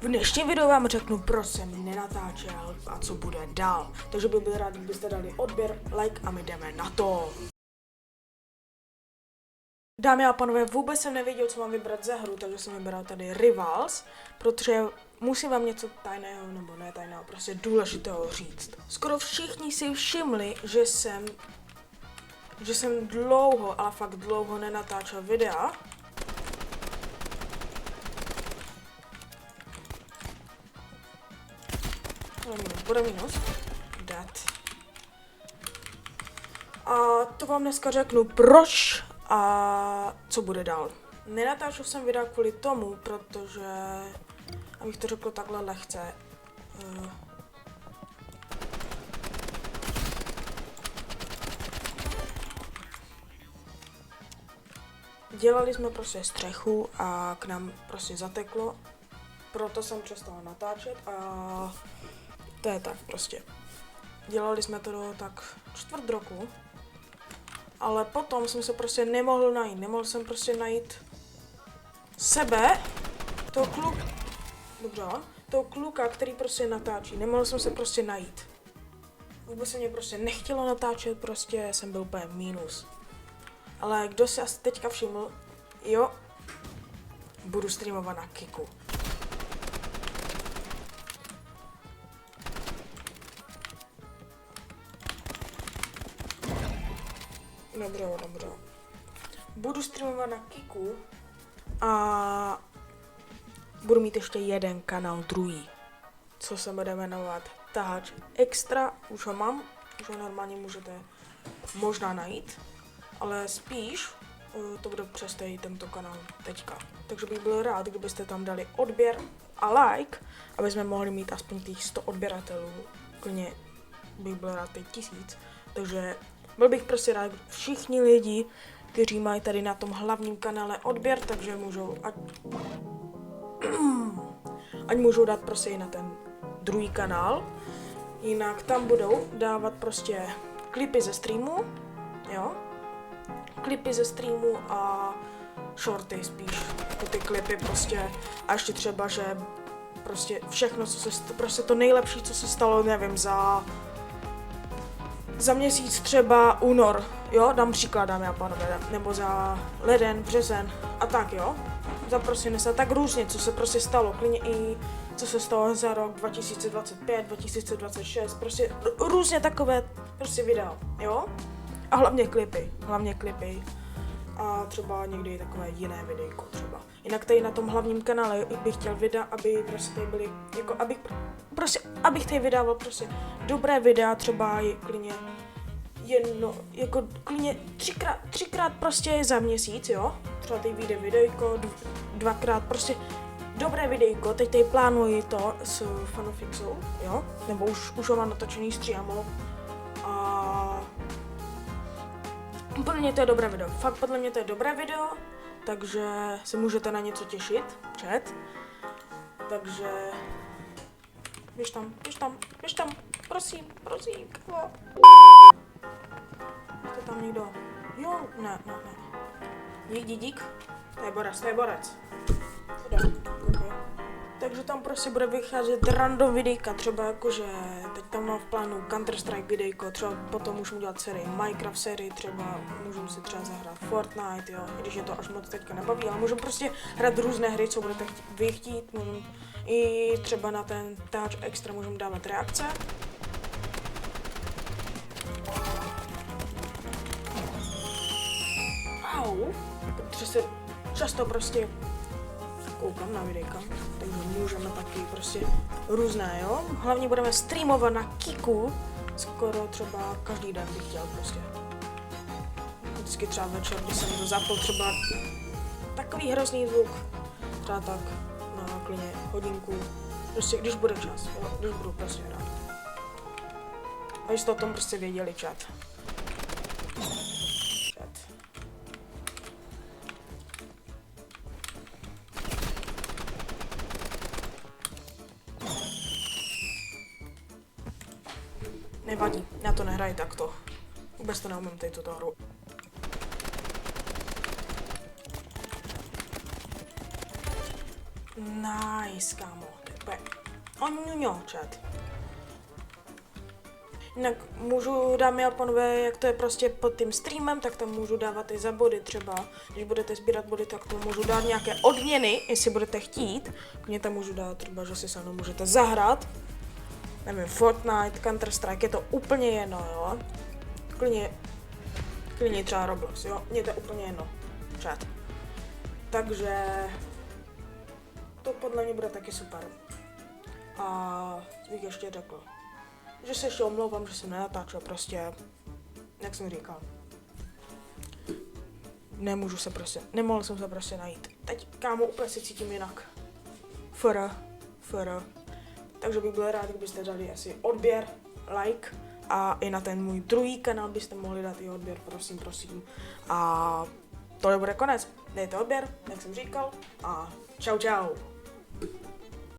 V dnešním videu vám řeknu, proč jsem nenatáčel a co bude dál. Takže bych byl rád, kdybyste dali odběr, like a my jdeme na to. Dámy a pánové, vůbec jsem nevěděl, co mám vybrat ze hru, takže jsem vybral tady Rivals, protože musím vám něco tajného, nebo ne tajného, prostě důležitého říct. Skoro všichni si všimli, že jsem dlouho, ale fakt dlouho nenatáčel videa. Bude minus. Dead. A to vám dneska řeknu, proč a co bude dál. Nenatáčel jsem videa kvůli tomu, protože, abych to řekl takhle lehce, dělali jsme prostě střechu a k nám prostě zateklo, proto jsem přestal natáčet a to je tak prostě. Dělali jsme to tak 4 roku, ale potom jsem se prostě nemohl najít. Nemohl jsem prostě najít sebe, toho kluka, který prostě natáčí. Nemohl jsem se prostě najít. Vůbec se mě prostě nechtělo natáčet, prostě jsem byl úplně minus. Ale kdo si asi teďka všiml, jo, budu streamovat na Kiku. Dobro. Budu streamovat na Kiku a budu mít ještě jeden kanál druhý, co se bude jmenovat Taháč Extra. Už ho mám, už ho normálně můžete možná najít, ale spíš to bude přes tento kanál teďka. Takže bych byl rád, kdybyste tam dali odběr a like, aby jsme mohli mít aspoň těch 100 odběratelů. Klidně bych byl rád teď 1000, takže byl bych prostě rád, všichni lidi, kteří mají tady na tom hlavním kanále odběr, takže můžou, ať můžou dát prostě i na ten druhý kanál. Jinak tam budou dávat prostě klipy ze streamu, jo? Klipy ze streamu a shorty spíš, jako ty klipy prostě. A ještě třeba, že prostě všechno, prostě to nejlepší, co se stalo, nevím, za měsíc třeba únor, jo, dám příklad, dámy a pánové, nebo za leden, březen a tak, jo, za prosinec a tak různě, co se prostě stalo, klidně i co se stalo za rok 2025, 2026, prostě různě takové prostě videa, jo, a hlavně klipy a třeba někdy takové jiné videjko třeba. Jinak tady na tom hlavním kanále bych chtěl videa, aby prostě tady byly, jako abych tady vydával prostě dobré videa, třeba klidně třikrát prostě za měsíc, jo? Třeba tady vyjde videjko, dvakrát prostě dobré videjko, teď tady plánuji to s Fanofixou, jo? Nebo už ho mám natočený s Triamou a podle mě to je dobré video, fakt podle mě to je dobré video, takže se můžete na něco těšit, chat. Takže běž tam, prosím, kavo. Je tam někdo? Jo, ne. Dík. To je borec. Okay. Takže tam prostě bude vycházet random videjka, třeba jakože teď tam mám v plánu Counter-Strike videjko, třeba potom můžu udělat sérii Minecraft sérii, třeba můžu si třeba zahrát Fortnite, jo, i když je to až moc teďka nebaví, ale můžu prostě hrát různé hry, co budete vy chtít, můžu i třeba na ten Taháč Extra můžu dávat reakce. Au, protože se často prostě koukám na videjka, takže můžeme taky prostě různé, jo. Hlavně budeme streamovat na Kiku, skoro třeba každý den bych chtěl prostě. Vždycky třeba večer, když jsem to zapl třeba takový hrozný zvuk, třeba tak na klidně hodinku, prostě když bude čas, jo, když budu prostě rád. A jste o tom prostě věděli, chat. Nevadí, já to nehraji takto. Vůbec to neumím tady tuto hru. Nice, kámo. úplně oňuňo, chat. Jinak můžu, dámy a pánové, jak to je prostě pod tím streamem, tak tam můžu dávat i za body třeba. Když budete sbírat body, tak to můžu dát nějaké odměny, jestli budete chtít. Mě tam můžu dát třeba, že si se mnou můžete zahrát. Nevím, Fortnite, Counter-Strike, je to úplně jedno, jo. Klidně třeba Roblox, jo. Mně to je úplně jedno, chat. Takže to podle mě bude taky super. A bych ještě řekl, že se ještě omlouvám, že jsem nenatáčel, prostě, jak jsem říkal. Nemohl jsem se prostě najít. Teď, kámo, úplně se cítím jinak. Fr. Takže bych byl rád, kdybyste dali asi odběr, like a i na ten můj druhý kanál byste mohli dát i odběr, prosím. A tohle bude konec. Dejte odběr, jak jsem říkal, a čau.